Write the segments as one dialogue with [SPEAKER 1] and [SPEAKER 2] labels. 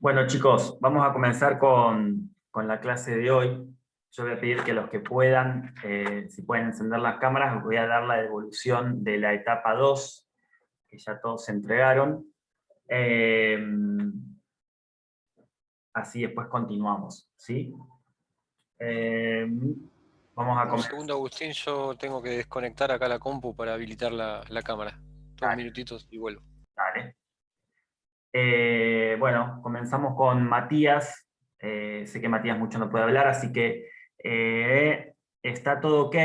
[SPEAKER 1] Bueno, chicos, vamos a comenzar con la clase de hoy. Yo voy a pedir que los que puedan, si pueden encender las cámaras, voy a dar la devolución de la etapa 2, que ya todos se entregaron. Eh, Así después continuamos, ¿sí? Eh, Vamos a
[SPEAKER 2] Un
[SPEAKER 1] comenzar.
[SPEAKER 2] segundo, Agustín, yo tengo que desconectar acá la compu para habilitar la cámara. 2 minutitos y vuelvo.
[SPEAKER 1] Dale. Bueno, comenzamos con Matías. Sé que Matías mucho no puede hablar, así que está todo ok.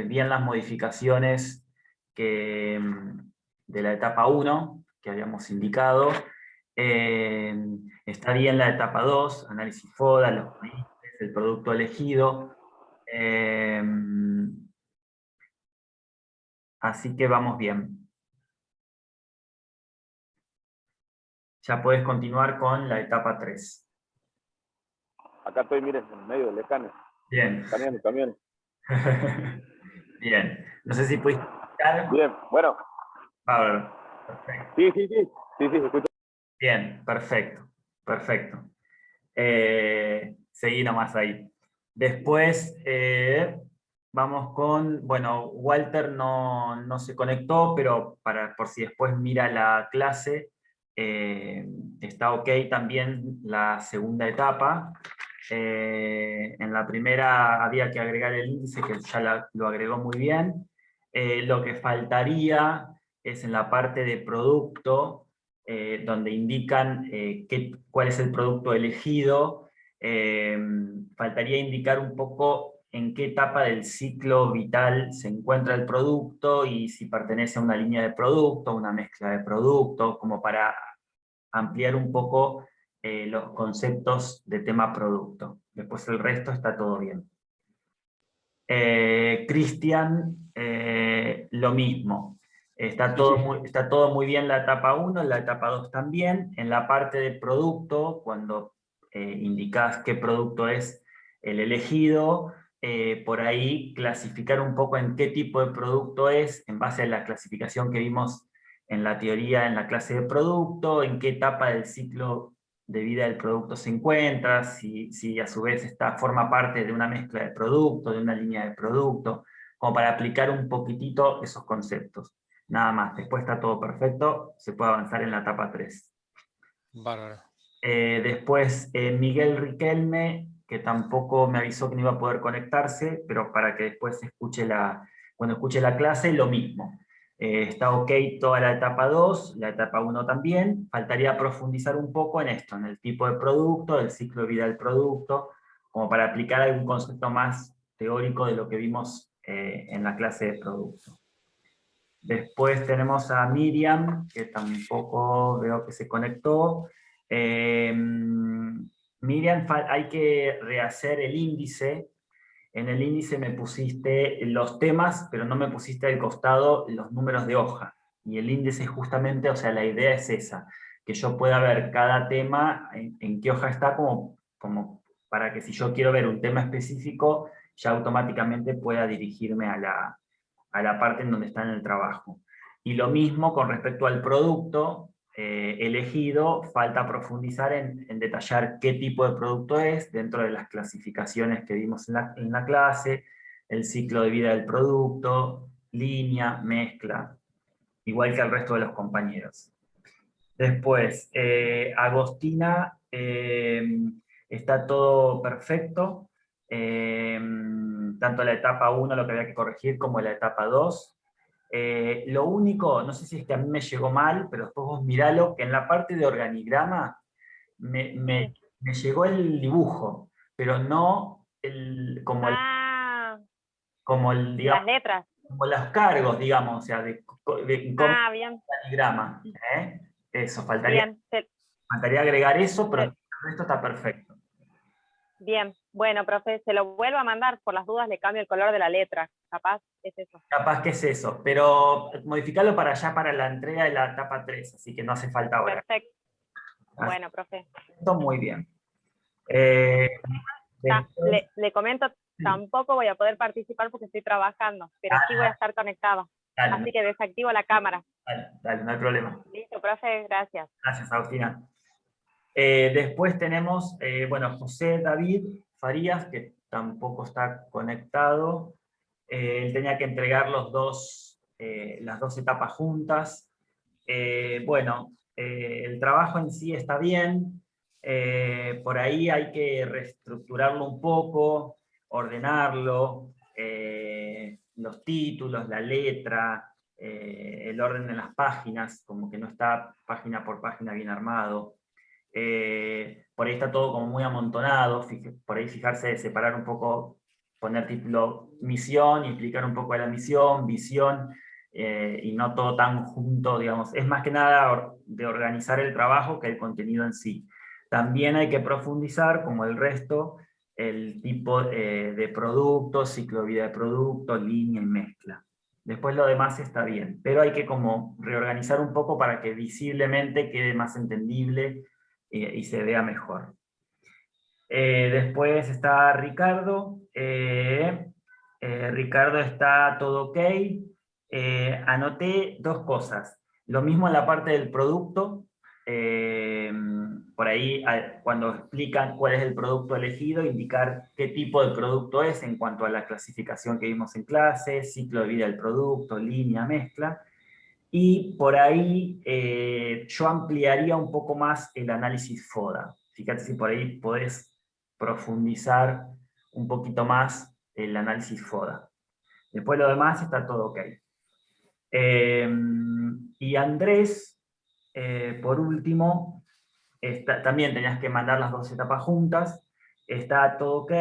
[SPEAKER 1] Bien las modificaciones de la etapa 1 que habíamos indicado. Eh, Está bien la etapa 2, análisis FODA, los países, el producto elegido. Eh, Así que vamos bien. Ya puedes continuar con la etapa 3.
[SPEAKER 3] Acá estoy, miren, en medio del escáner,
[SPEAKER 1] Bien.
[SPEAKER 3] escaneando camiones.
[SPEAKER 1] Bien. No sé si pudiste escuchar.
[SPEAKER 3] Bien, bueno,
[SPEAKER 1] A ver. Perfecto.
[SPEAKER 3] sí, escucho.
[SPEAKER 1] Bien, perfecto. Perfecto. Seguí nomás ahí. Después vamos con, bueno, Walter no se conectó, pero por si después mira la clase, está ok también la segunda etapa. En la primera había que agregar el índice, que ya lo agregó muy bien. Lo que faltaría es en la parte de producto, donde indican cuál es el producto elegido. Faltaría indicar un poco en qué etapa del ciclo vital se encuentra el producto y si pertenece a una línea de producto, una mezcla de productos, como para ampliar un poco los conceptos de tema producto. Después el resto está todo bien. Cristian, lo mismo. Está todo muy bien la etapa 1, la etapa 2 también. En la parte de producto, cuando indicás qué producto es el elegido, por ahí clasificar un poco en qué tipo de producto es, en base a la clasificación que vimos en la teoría en la clase de producto, en qué etapa del ciclo de vida del producto se encuentra, si a su vez forma parte de una mezcla de producto, de una línea de producto, como para aplicar un poquitito esos conceptos. Nada más, después está todo perfecto, se puede avanzar en la etapa 3.
[SPEAKER 2] Bárbaro.
[SPEAKER 1] Después Miguel Riquelme, que tampoco me avisó que no iba a poder conectarse, pero para que después cuando escuche la clase, lo mismo. Está ok toda la etapa 2, la etapa 1 también. Faltaría profundizar un poco en esto, en el tipo de producto, el ciclo de vida del producto, como para aplicar algún concepto más teórico de lo que vimos en la clase de producto. Después tenemos a Miriam, que tampoco veo que se conectó. Miriam, hay que rehacer el índice. En el índice me pusiste los temas, pero no me pusiste al costado los números de hoja. Y el índice justamente, o sea, la idea es esa, que yo pueda ver cada tema en qué hoja está, como para que si yo quiero ver un tema específico, ya automáticamente pueda dirigirme a la parte en donde está en el trabajo. Y lo mismo con respecto al producto elegido, falta profundizar en detallar qué tipo de producto es dentro de las clasificaciones que vimos en la clase, el ciclo de vida del producto, línea, mezcla, igual que el resto de los compañeros. Después, Agostina, está todo perfecto, tanto la etapa 1, lo que había que corregir, como la etapa 2. Lo único, no sé si es que a mí me llegó mal, pero después vos miralo, que en la parte de organigrama me llegó el dibujo, pero no
[SPEAKER 4] Las
[SPEAKER 1] digamos,
[SPEAKER 4] letras.
[SPEAKER 1] como los cargos, digamos, o sea, de cómo
[SPEAKER 4] Bien,
[SPEAKER 1] organigrama. ¿Eh? Eso,
[SPEAKER 4] bien,
[SPEAKER 1] faltaría agregar eso, pero el resto está perfecto.
[SPEAKER 4] bien. Bueno, profe, se lo vuelvo a mandar, por las dudas le cambio el color de la letra. Capaz es eso.
[SPEAKER 1] Capaz que es eso, pero modificarlo para allá, para la entrega de la etapa 3, así que no hace falta ahora.
[SPEAKER 4] Perfecto.
[SPEAKER 1] Así
[SPEAKER 4] Bueno, profe.
[SPEAKER 1] que esto muy bien. Después,
[SPEAKER 4] Le comento, tampoco voy a poder participar porque estoy trabajando, pero sí voy a estar conectada.
[SPEAKER 1] dale,
[SPEAKER 4] Así que desactivo la cámara.
[SPEAKER 1] dale, no hay problema.
[SPEAKER 4] Listo, profe, gracias.
[SPEAKER 1] Gracias, Agustina. Después tenemos, bueno, José David Farías, que tampoco está conectado. Él tenía que entregar las dos etapas juntas. Bueno, el trabajo en sí está bien. Por ahí hay que reestructurarlo un poco, ordenarlo, los títulos, la letra, el orden de las páginas, como que no está página por página bien armado. Por ahí está todo como muy amontonado, por ahí fijarse, separar un poco, poner título misión y explicar un poco de la misión, visión, y no todo tan junto, digamos. Es más que nada de organizar el trabajo que el contenido en sí. También hay que profundizar, como el resto, el tipo de producto, ciclo de vida de producto, línea y mezcla. Después lo demás está bien, pero hay que como reorganizar un poco para que visiblemente quede más entendible y se vea mejor. Después está Ricardo. Ricardo está todo ok. Anoté dos cosas. Lo mismo en la parte del producto. Por ahí, cuando explican cuál es el producto elegido, indicar qué tipo de producto es en cuanto a la clasificación que vimos en clase, ciclo de vida del producto, línea, mezcla. Y por ahí yo ampliaría un poco más el análisis FODA. Fíjate si por ahí podés profundizar un poquito más el análisis FODA. Después lo demás está todo ok. Y Andrés, por último, también tenías que mandar las dos etapas juntas. Está todo ok.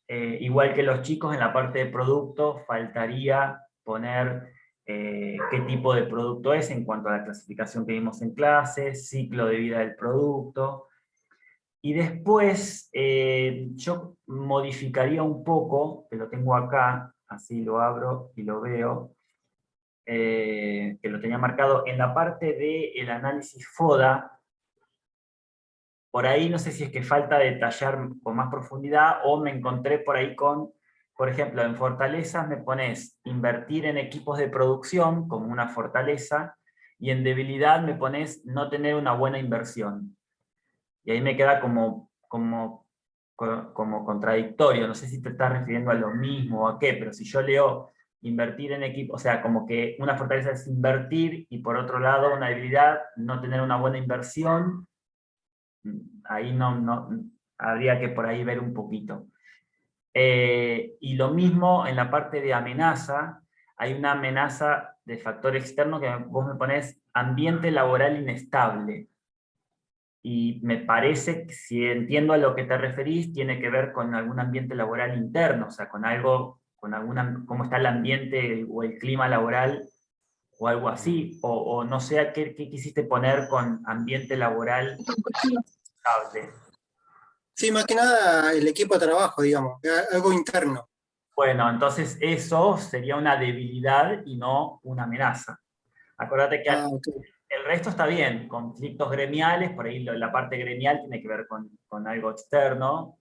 [SPEAKER 1] Igual que los chicos, en la parte de producto faltaría poner qué tipo de producto es en cuanto a la clasificación que vimos en clase, ciclo de vida del producto. Y después yo modificaría un poco, que lo tengo acá, así lo abro y lo veo, que lo tenía marcado en la parte del análisis FODA. Por ahí no sé si es que falta detallar con más profundidad o me encontré por ahí con, por ejemplo, en fortalezas me pones invertir en equipos de producción como una fortaleza y en debilidad me pones no tener una buena inversión. Y ahí me queda como contradictorio, no sé si te estás refiriendo a lo mismo o a qué, pero si yo leo invertir en equipo, o sea, como que una fortaleza es invertir y por otro lado una debilidad no tener una buena inversión, ahí no habría que por ahí ver un poquito. Y lo mismo en la parte de amenaza, hay una amenaza de factor externo que vos me ponés ambiente laboral inestable. Y me parece que, si entiendo a lo que te referís, tiene que ver con algún ambiente laboral interno, o sea, con algo, cómo está el ambiente o el clima laboral o algo así, o no sé a qué quisiste poner con ambiente laboral inestable.
[SPEAKER 5] Sí, más que nada el equipo de trabajo, digamos, algo interno.
[SPEAKER 1] Bueno, entonces eso sería una debilidad y no una amenaza. Acuérdate que
[SPEAKER 5] Ok.
[SPEAKER 1] el resto está bien, conflictos gremiales, por ahí la parte gremial tiene que ver con algo externo,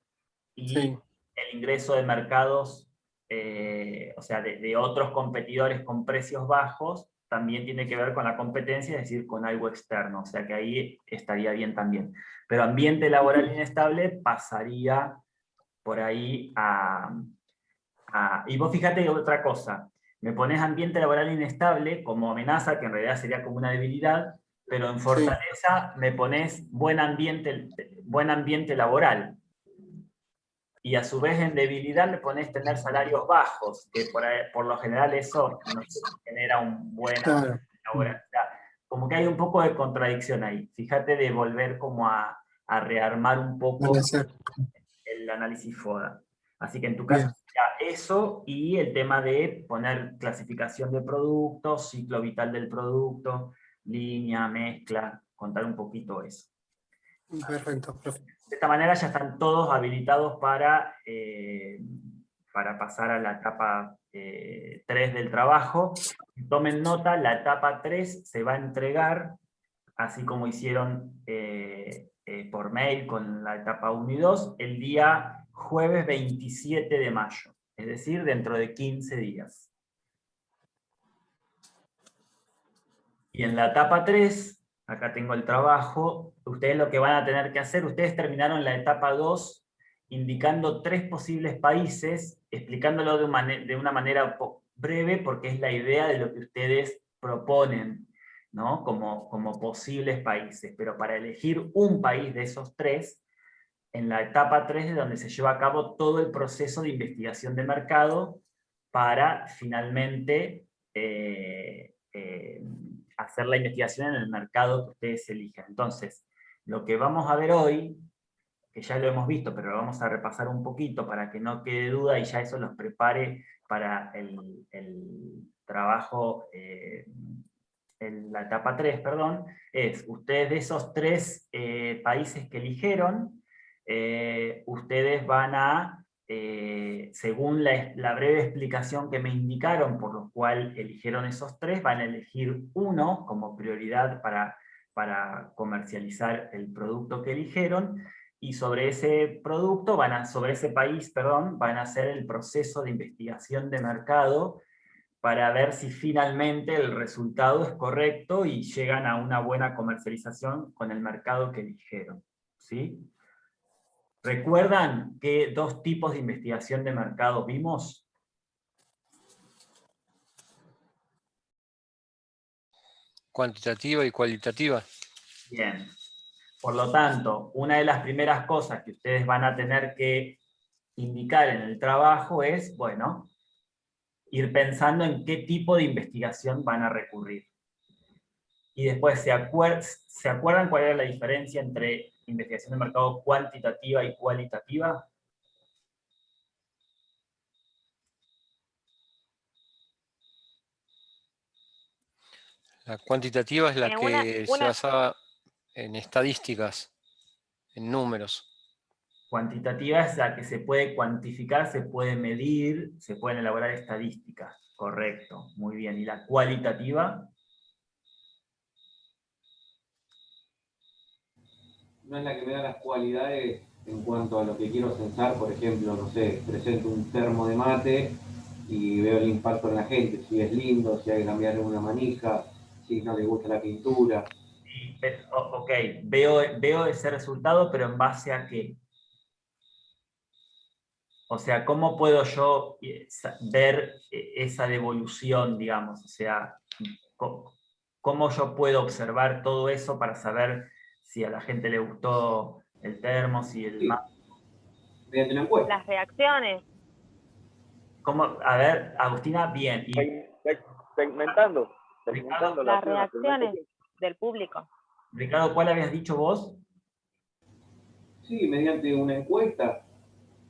[SPEAKER 1] y
[SPEAKER 5] Sí,
[SPEAKER 1] el ingreso de mercados, o sea, de otros competidores con precios bajos, también tiene que ver con la competencia, es decir, con algo externo, o sea que ahí estaría bien también. Pero ambiente laboral inestable pasaría por ahí y vos fíjate otra cosa, me pones ambiente laboral inestable como amenaza, que en realidad sería como una debilidad, pero en
[SPEAKER 5] sí,
[SPEAKER 1] fortaleza me pones buen ambiente laboral. Y a su vez en debilidad me pones tener salarios bajos, que por lo general eso no genera un buen ambiente
[SPEAKER 5] claro.
[SPEAKER 1] laboral. O sea, como que hay un poco de contradicción ahí. Fíjate de volver como a rearmar un poco
[SPEAKER 5] Puede ser.
[SPEAKER 1] el análisis FODA. Así que en tu caso
[SPEAKER 5] Bien.
[SPEAKER 1] sería eso y el tema de poner clasificación de productos, ciclo vital del producto, línea, mezcla, contar un poquito eso.
[SPEAKER 5] Perfecto, profe.
[SPEAKER 1] De esta manera ya están todos habilitados para pasar a la etapa 3 del trabajo. Tomen nota, la etapa 3 se va a entregar, así como hicieron por mail con la etapa 1 y 2, el día jueves 27 de mayo, es decir, dentro de 15 días. Y en la etapa 3 Acá tengo el trabajo. Ustedes lo que van a tener que hacer, ustedes terminaron la etapa 2 indicando 3 posibles países, explicándolo de una manera breve, porque es la idea de lo que ustedes proponen, ¿no? Como posibles países. Pero para elegir un país de esos 3, en la etapa 3 es donde se lleva a cabo todo el proceso de investigación de mercado para finalmente hacer la investigación en el mercado que ustedes elijan. Entonces, lo que vamos a ver hoy, que ya lo hemos visto, pero lo vamos a repasar un poquito para que no quede duda y ya eso los prepare para el trabajo, en la etapa 3, perdón, es ustedes de esos 3 países que eligieron, ustedes van a, según la breve explicación que me indicaron, por lo cual eligieron esos 3, van a elegir uno como prioridad para comercializar el producto que eligieron, y sobre ese producto, sobre ese país, perdón, van a hacer el proceso de investigación de mercado para ver si finalmente el resultado es correcto y llegan a una buena comercialización con el mercado que eligieron. ¿Sí? ¿Recuerdan qué 2 tipos de investigación de mercado vimos?
[SPEAKER 2] Cuantitativa y cualitativa.
[SPEAKER 1] Bien. Por lo tanto, una de las primeras cosas que ustedes van a tener que indicar en el trabajo es, bueno, ir pensando en qué tipo de investigación van a recurrir. Y después, ¿se acuerdan cuál era la diferencia entre investigación de mercado cuantitativa y cualitativa?
[SPEAKER 2] La cuantitativa es la que se
[SPEAKER 4] Una,
[SPEAKER 2] basaba en estadísticas, en números.
[SPEAKER 1] Cuantitativa es la que se puede cuantificar, se puede medir, se pueden elaborar estadísticas. Correcto, muy bien. ¿Y la cualitativa?
[SPEAKER 6] No es la que me da las cualidades en cuanto a lo que quiero censar, por ejemplo, no sé, presento un termo de mate y veo el impacto en la gente, si es lindo, si hay que cambiarle una manija, si no le gusta la pintura.
[SPEAKER 1] Sí, ok, veo ese resultado, pero ¿en base a qué? O sea, ¿cómo puedo yo ver esa devolución, digamos? O sea, ¿cómo yo puedo observar todo eso para saber si a la gente le gustó el termo, si el
[SPEAKER 6] Sí, mediante una encuesta.
[SPEAKER 4] las reacciones.
[SPEAKER 1] A ver, Agustina, bien. Y
[SPEAKER 3] Segmentando
[SPEAKER 1] Ricardo,
[SPEAKER 3] la
[SPEAKER 4] Las
[SPEAKER 3] acción, la
[SPEAKER 4] reacciones
[SPEAKER 3] segmentación.
[SPEAKER 4] del público.
[SPEAKER 1] Ricardo, ¿cuál habías dicho vos?
[SPEAKER 6] Sí, mediante una encuesta.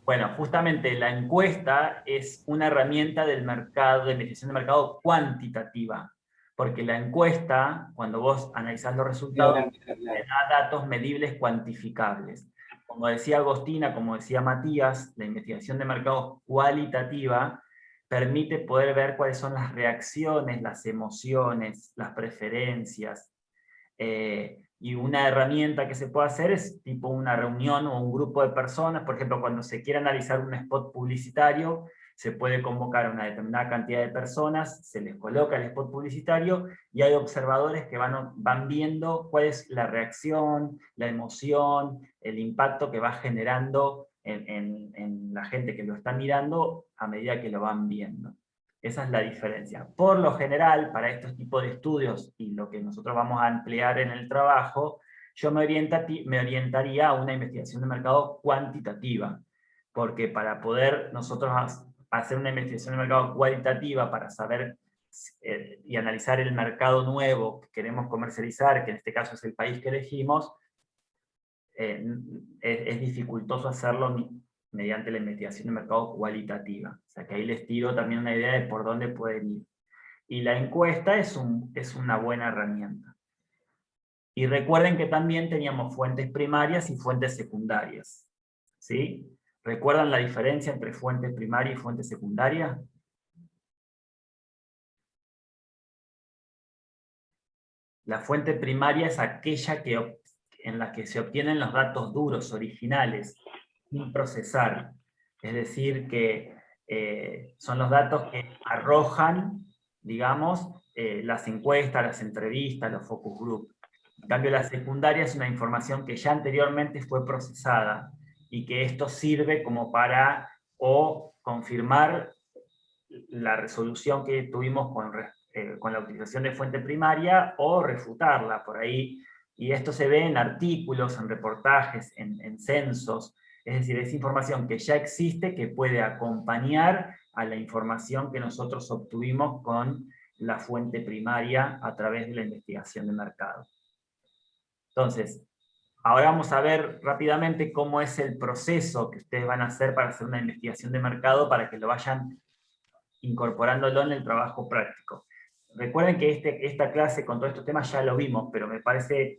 [SPEAKER 1] Bueno, justamente la encuesta es una herramienta del mercado, de investigación de mercado cuantitativa, porque la encuesta, cuando vos analizás los resultados, te da datos medibles cuantificables. Como decía Agostina, como decía Matías, la investigación de mercado cualitativa permite poder ver cuáles son las reacciones, las emociones, las preferencias, y una herramienta que se puede hacer es tipo una reunión o un grupo de personas. Por ejemplo, cuando se quiere analizar un spot publicitario, se puede convocar a una determinada cantidad de personas, se les coloca el spot publicitario y hay observadores que van viendo cuál es la reacción, la emoción, el impacto que va generando en la gente que lo está mirando a medida que lo van viendo. Esa es la diferencia. Por lo general, para estos tipos de estudios y lo que nosotros vamos a emplear en el trabajo, yo me orientaría a una investigación de mercado cuantitativa, porque para poder nosotros hacer una investigación de mercado cualitativa para saber y analizar el mercado nuevo que queremos comercializar, que en este caso es el país que elegimos, es dificultoso hacerlo mediante la investigación de mercado cualitativa. O sea que ahí les tiro también una idea de por dónde pueden ir. Y la encuesta es una buena herramienta. Y recuerden que también teníamos fuentes primarias y fuentes secundarias. ¿Sí? ¿Recuerdan la diferencia entre fuente primaria y fuente secundaria? La fuente primaria es aquella en la que se obtienen los datos duros, originales, sin procesar. Es decir, que son los datos que arrojan, digamos, las encuestas, las entrevistas, los focus group. En cambio, la secundaria es una información que ya anteriormente fue procesada y que esto sirve como para o confirmar la resolución que tuvimos con la utilización de fuente primaria o refutarla por ahí. Y esto se ve en artículos, en reportajes, en censos. Es decir, es información que ya existe, que puede acompañar a la información que nosotros obtuvimos con la fuente primaria a través de la investigación de mercado. Entonces, ahora vamos a ver rápidamente cómo es el proceso que ustedes van a hacer para hacer una investigación de mercado, para que lo vayan incorporándolo en el trabajo práctico. Recuerden que esta clase con todos estos temas ya lo vimos, pero me parece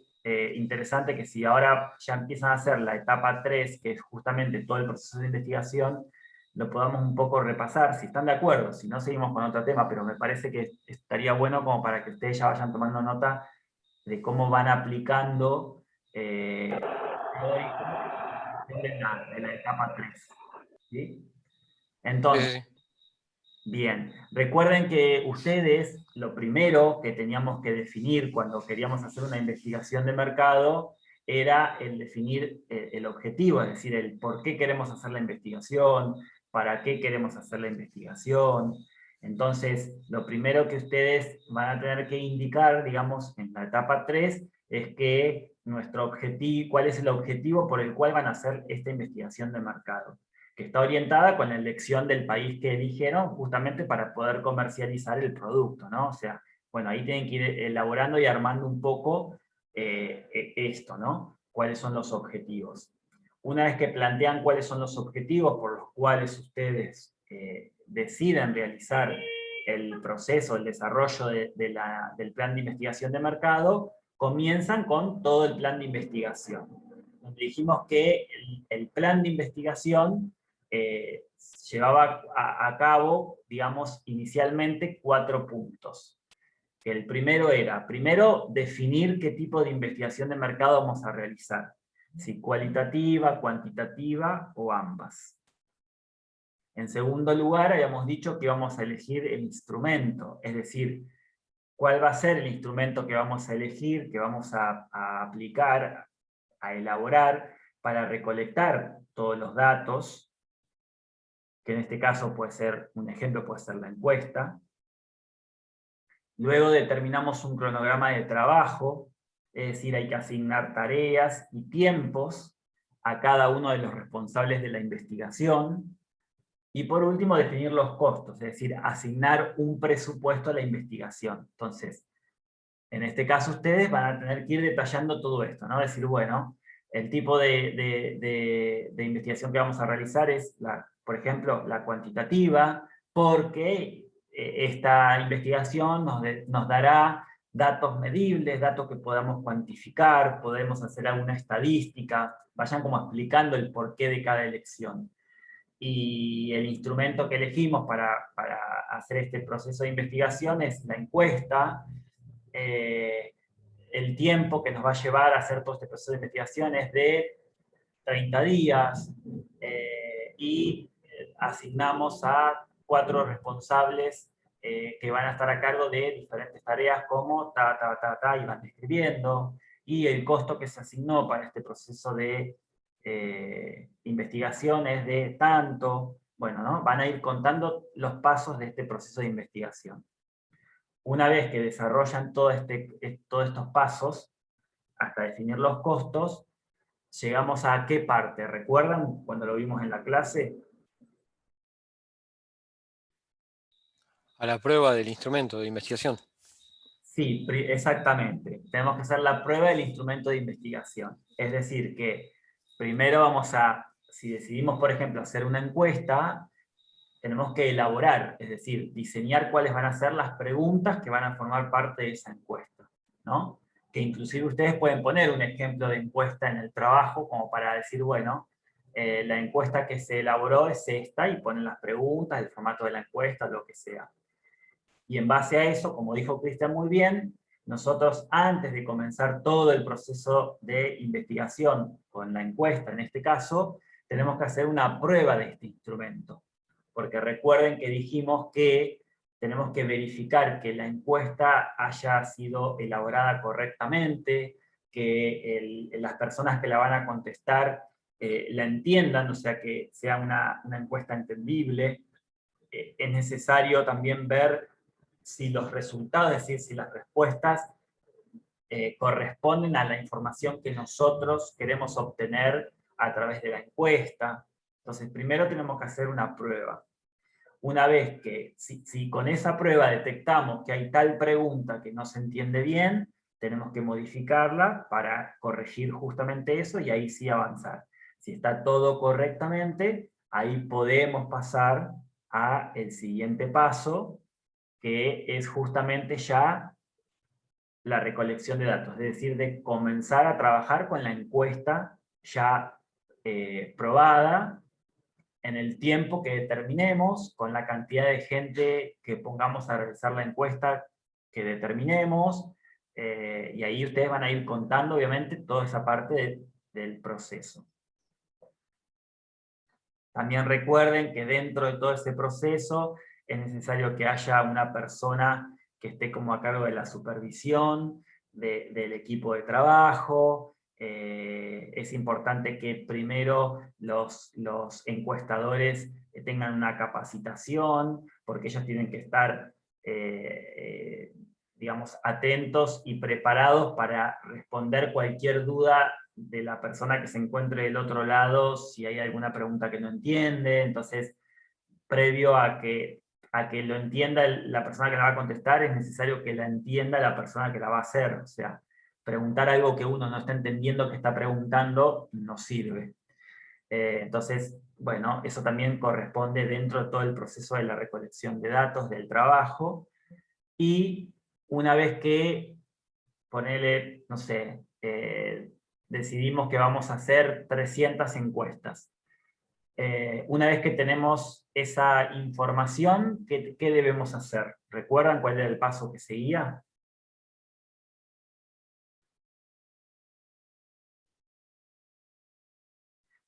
[SPEAKER 1] interesante que si ahora ya empiezan a hacer la etapa 3, que es justamente todo el proceso de investigación, lo podamos un poco repasar, si están de acuerdo, si no seguimos con otro tema, pero me parece que estaría bueno como para que ustedes ya vayan tomando nota de cómo van aplicando de la etapa 3. ¿Sí? Entonces, bien, recuerden que ustedes, lo primero que teníamos que definir cuando queríamos hacer una investigación de mercado era el definir el objetivo, es decir, el por qué queremos hacer la investigación, para qué queremos hacer la investigación. Entonces, lo primero que ustedes van a tener que indicar, digamos, en la etapa 3, es que nuestro objetivo, cuál es el objetivo por el cual van a hacer esta investigación de mercado, que está orientada con la elección del país que eligieron justamente para poder comercializar el producto, ¿no? O sea, bueno, ahí tienen que ir elaborando y armando un poco esto, ¿no? ¿Cuáles son los objetivos? Una vez que plantean cuáles son los objetivos por los cuales ustedes deciden realizar el proceso, el desarrollo del plan de investigación de mercado, comienzan con todo el plan de investigación. Donde dijimos que el plan de investigación llevaba a cabo, digamos, inicialmente 4 puntos. El primero era, definir qué tipo de investigación de mercado vamos a realizar. Si cualitativa, cuantitativa o ambas. En segundo lugar, habíamos dicho que vamos a elegir el instrumento, es decir, cuál va a ser el instrumento que vamos a elegir, que vamos a aplicar, a elaborar, para recolectar todos los datos, que en este caso puede ser, un ejemplo puede ser la encuesta. Luego determinamos un cronograma de trabajo, es decir, hay que asignar tareas y tiempos a cada uno de los responsables de la investigación. Y por último, definir los costos, es decir, asignar un presupuesto a la investigación. Entonces, en este caso ustedes van a tener que ir detallando todo esto, ¿no? Decir, bueno, el tipo de investigación que vamos a realizar es, por ejemplo, la cuantitativa, porque esta investigación nos dará datos medibles, datos que podamos cuantificar, podemos hacer alguna estadística, vayan como explicando el porqué de cada elección. Y el instrumento que elegimos para hacer este proceso de investigación es la encuesta. El tiempo que nos va a llevar a hacer todo este proceso de investigación es de 30 días, y asignamos a 4 responsables que van a estar a cargo de diferentes tareas como y van describiendo, y el costo que se asignó para este proceso de investigación es de tanto. Bueno, ¿no? Van a ir contando los pasos de este proceso de investigación. Una vez que desarrollan todos estos pasos, hasta definir los costos, llegamos a ¿qué parte? ¿Recuerdan cuando lo vimos en la clase?
[SPEAKER 2] A la prueba del instrumento de investigación.
[SPEAKER 1] Sí, exactamente. Tenemos que hacer la prueba del instrumento de investigación. Es decir, que primero vamos a, si decidimos, por ejemplo, hacer una encuesta, tenemos que elaborar, es decir, diseñar cuáles van a ser las preguntas que van a formar parte de esa encuesta, ¿no? Que inclusive ustedes pueden poner un ejemplo de encuesta en el trabajo como para decir, bueno, la encuesta que se elaboró es esta, y ponen las preguntas, el formato de la encuesta, lo que sea. Y en base a eso, como dijo Cristian muy bien, nosotros antes de comenzar todo el proceso de investigación con la encuesta, en este caso, tenemos que hacer una prueba de este instrumento. Porque recuerden que dijimos que tenemos que verificar que la encuesta haya sido elaborada correctamente, que las personas que la van a contestar la entiendan, o sea, que sea una encuesta entendible. Es necesario también ver si los resultados, es decir, si las respuestas corresponden a la información que nosotros queremos obtener a través de la encuesta. Entonces, primero tenemos que hacer una prueba. Una vez que, si con esa prueba detectamos que hay tal pregunta que no se entiende bien, tenemos que modificarla para corregir justamente eso y ahí sí avanzar. Si está todo correctamente, ahí podemos pasar al siguiente paso, que es justamente ya la recolección de datos, es decir, de comenzar a trabajar con la encuesta ya probada, en el tiempo que determinemos, con la cantidad de gente que pongamos a realizar la encuesta que determinemos, y ahí ustedes van a ir contando, obviamente, toda esa parte del proceso. También recuerden que dentro de todo ese proceso es necesario que haya una persona que esté como a cargo de la supervisión del equipo de trabajo. Es importante que primero los encuestadores tengan una capacitación, porque ellos tienen que estar, digamos, atentos y preparados para responder cualquier duda de la persona que se encuentre del otro lado, si hay alguna pregunta que no entiende. Entonces, previo a que lo entienda la persona que la va a contestar, es necesario que la entienda la persona que la va a hacer. O sea, preguntar algo que uno no está entendiendo que está preguntando no sirve. Entonces, bueno, eso también corresponde dentro de todo el proceso de la recolección de datos, del trabajo, y una vez que, ponele, no sé, decidimos que vamos a hacer 300 encuestas. Una vez que tenemos esa información, ¿qué debemos hacer? ¿Recuerdan cuál era el paso que seguía?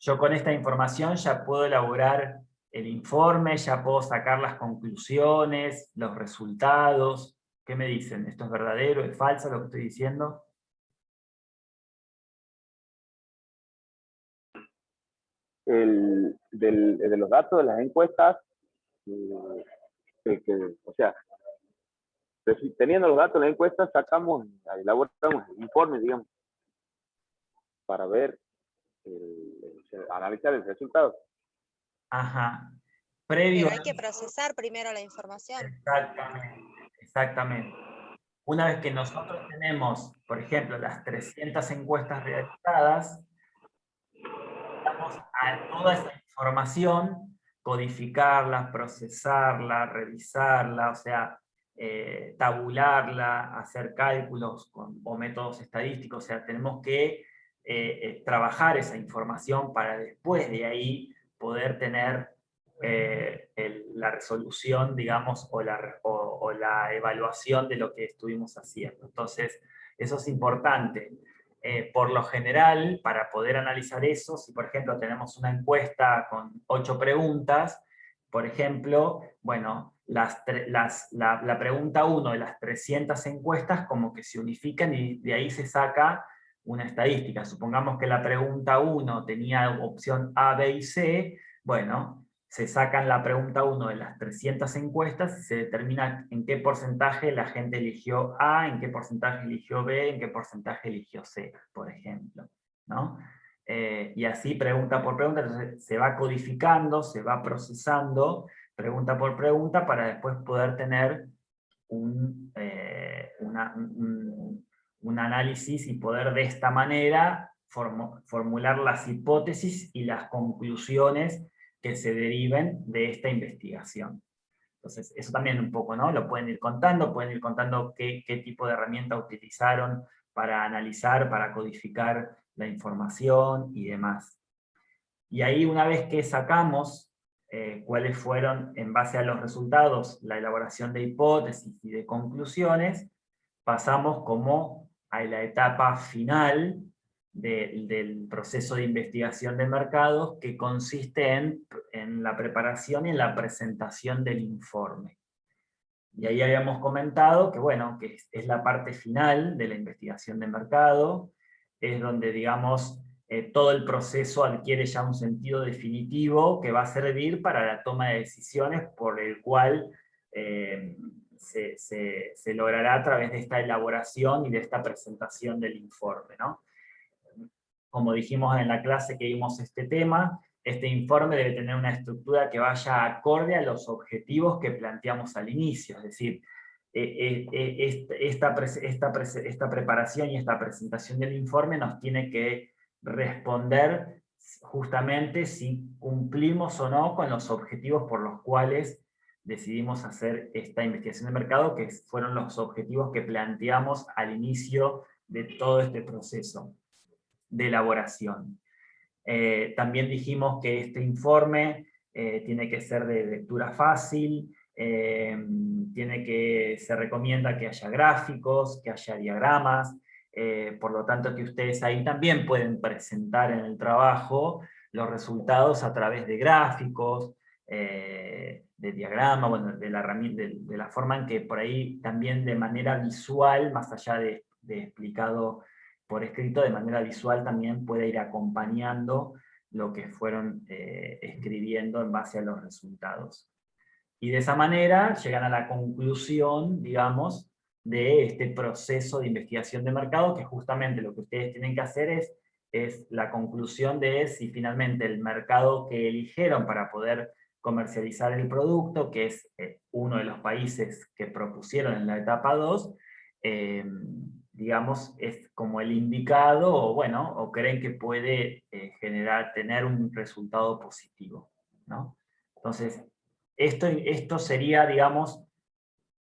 [SPEAKER 1] Yo con esta información ya puedo elaborar el informe, ya puedo sacar las conclusiones, los resultados. ¿Qué me dicen? ¿Esto es verdadero? ¿Es falso lo que estoy diciendo?
[SPEAKER 3] De los datos de las encuestas, o sea, teniendo los datos de las encuestas, elaboramos el informe, digamos, para ver, analizar el resultado.
[SPEAKER 1] Ajá. Previo
[SPEAKER 7] Pero hay que procesar primero la información.
[SPEAKER 1] Exactamente, exactamente. Una vez que nosotros tenemos, por ejemplo, las 300 encuestas realizadas, vamos a toda esa información, codificarla, procesarla, revisarla, o sea, tabularla, hacer cálculos o métodos estadísticos. O sea, tenemos que trabajar esa información para después de ahí poder tener la resolución, digamos, o la evaluación de lo que estuvimos haciendo. Entonces, eso es importante. Por lo general, para poder analizar eso, si por ejemplo tenemos una encuesta con 8 preguntas, por ejemplo, bueno, la pregunta 1 de las 300 encuestas como que se unifican y de ahí se saca una estadística. Supongamos que la pregunta 1 tenía opción A, B y C, bueno, se sacan la pregunta 1 de las 300 encuestas y se determina en qué porcentaje la gente eligió A, en qué porcentaje eligió B, en qué porcentaje eligió C, por ejemplo, ¿no? Y así pregunta por pregunta, entonces se va codificando, se va procesando, pregunta por pregunta, para después poder tener un análisis y poder de esta manera formular las hipótesis y las conclusiones que se deriven de esta investigación. Entonces, eso también un poco, ¿no? Lo pueden ir contando qué tipo de herramienta utilizaron para analizar, para codificar la información y demás. Y ahí, una vez que sacamos cuáles fueron, en base a los resultados, la elaboración de hipótesis y de conclusiones, pasamos como a la etapa final del proceso de investigación de mercados, que consiste en la preparación y en la presentación del informe. Y ahí habíamos comentado que, bueno, que es la parte final de la investigación de mercado, es donde, digamos, todo el proceso adquiere ya un sentido definitivo que va a servir para la toma de decisiones por el cual se logrará a través de esta elaboración y de esta presentación del informe, ¿no? Como dijimos en la clase que vimos este tema, este informe debe tener una estructura que vaya acorde a los objetivos que planteamos al inicio, es decir, esta preparación y esta presentación del informe nos tiene que responder justamente si cumplimos o no con los objetivos por los cuales decidimos hacer esta investigación de mercado, que fueron los objetivos que planteamos al inicio de todo este proceso de elaboración. También dijimos que este informe tiene que ser de lectura fácil, se recomienda que haya gráficos, que haya diagramas, por lo tanto que ustedes ahí también pueden presentar en el trabajo los resultados a través de gráficos, de diagramas, bueno, de la forma en que por ahí también de manera visual, más allá de explicado por escrito, de manera visual también puede ir acompañando lo que fueron escribiendo en base a los resultados. Y de esa manera llegan a la conclusión, digamos, de este proceso de investigación de mercado, que justamente lo que ustedes tienen que hacer es la conclusión de si finalmente el mercado que eligieron para poder comercializar el producto, que es uno de los países que propusieron en la etapa 2, digamos, es como el indicado, o bueno, o creen que puede tener un resultado positivo, ¿no? Entonces, esto sería, digamos,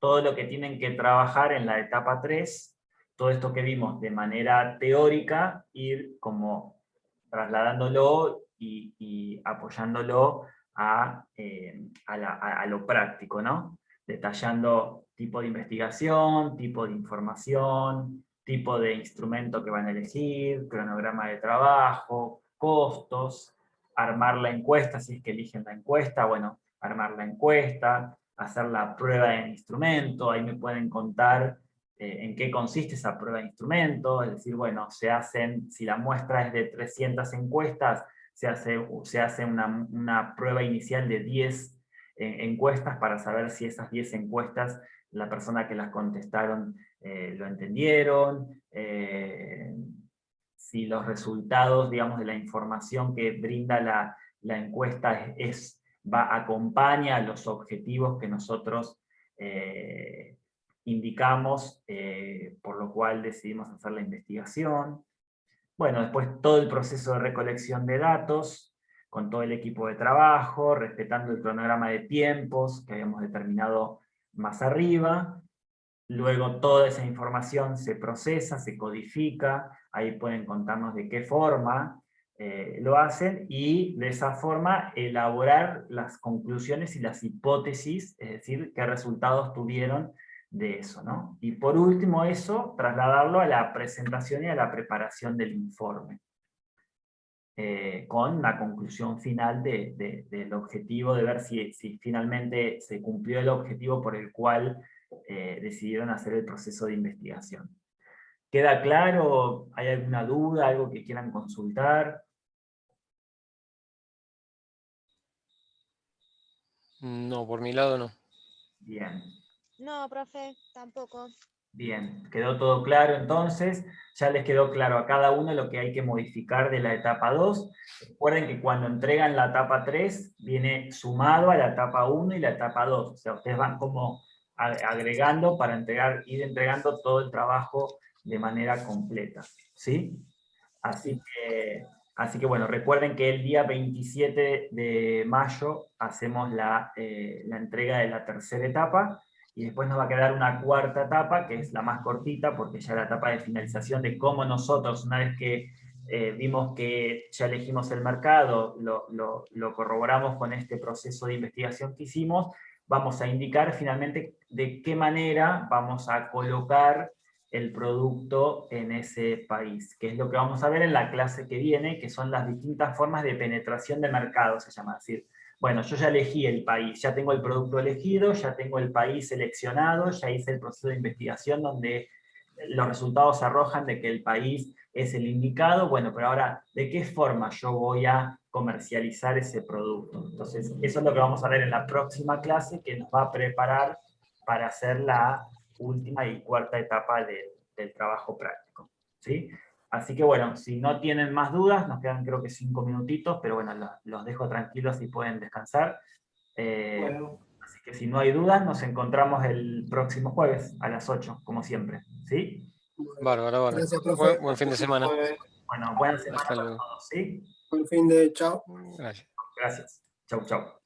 [SPEAKER 1] todo lo que tienen que trabajar en la etapa 3, todo esto que vimos de manera teórica, ir como trasladándolo y apoyándolo a lo práctico, ¿no? Detallando tipo de investigación, tipo de información, tipo de instrumento que van a elegir, cronograma de trabajo, costos, armar la encuesta, si es que eligen la encuesta, bueno, armar la encuesta, hacer la prueba de instrumento, ahí me pueden contar en qué consiste esa prueba de instrumento, es decir, bueno, si la muestra es de 300 encuestas, se hace una prueba inicial de 10 encuestas para saber si esas 10 encuestas, la persona que las contestaron lo entendieron, si los resultados, digamos, de la información que brinda la encuesta acompaña a los objetivos que nosotros indicamos, por lo cual decidimos hacer la investigación. Bueno, después todo el proceso de recolección de datos, con todo el equipo de trabajo, respetando el cronograma de tiempos que habíamos determinado más arriba. Luego toda esa información se procesa, se codifica, ahí pueden contarnos de qué forma lo hacen, y de esa forma elaborar las conclusiones y las hipótesis, es decir, qué resultados tuvieron de eso, ¿no? Y por último eso, trasladarlo a la presentación y a la preparación del informe, con la conclusión final del objetivo, de ver si finalmente se cumplió el objetivo por el cual decidieron hacer el proceso de investigación. ¿Queda claro? ¿Hay alguna duda, algo que quieran consultar?
[SPEAKER 2] No, por mi lado no.
[SPEAKER 1] Bien.
[SPEAKER 7] No, profe, tampoco.
[SPEAKER 1] Bien, quedó todo claro entonces, ya les quedó claro a cada uno lo que hay que modificar de la etapa 2. Recuerden que cuando entregan la etapa 3, viene sumado a la etapa 1 y la etapa 2. O sea, ustedes van como agregando para ir entregando todo el trabajo de manera completa, ¿sí? Así que bueno, recuerden que el día 27 de mayo hacemos la entrega de la tercera etapa, y después nos va a quedar una cuarta etapa, que es la más cortita, porque ya la etapa de finalización de cómo nosotros, una vez que vimos que ya elegimos el mercado, lo corroboramos con este proceso de investigación que hicimos, vamos a indicar finalmente de qué manera vamos a colocar el producto en ese país, que es lo que vamos a ver en la clase que viene, que son las distintas formas de penetración de mercado, se llama. Es decir, bueno, yo ya elegí el país, ya tengo el producto elegido, ya tengo el país seleccionado, ya hice el proceso de investigación donde los resultados arrojan de que el país es el indicado, bueno, pero ahora, ¿de qué forma yo voy a comercializar ese producto? Entonces, eso es lo que vamos a ver en la próxima clase, que nos va a preparar para hacer la última y cuarta etapa del trabajo práctico, ¿sí? Así que bueno, si no tienen más dudas, nos quedan creo que 5 minutitos, pero bueno, los dejo tranquilos y pueden descansar.
[SPEAKER 6] Bueno,
[SPEAKER 1] Así que si no hay dudas, nos encontramos el próximo jueves a las 8, como siempre, ¿sí?
[SPEAKER 2] Bárbaro, bárbaro.
[SPEAKER 5] Gracias, profe.
[SPEAKER 2] Buen fin de semana.
[SPEAKER 1] Bueno, buena semana
[SPEAKER 2] Hasta
[SPEAKER 1] para
[SPEAKER 2] luego.
[SPEAKER 1] todos, ¿sí?
[SPEAKER 5] Buen fin de chao.
[SPEAKER 2] Gracias.
[SPEAKER 1] Gracias. Chau, chau.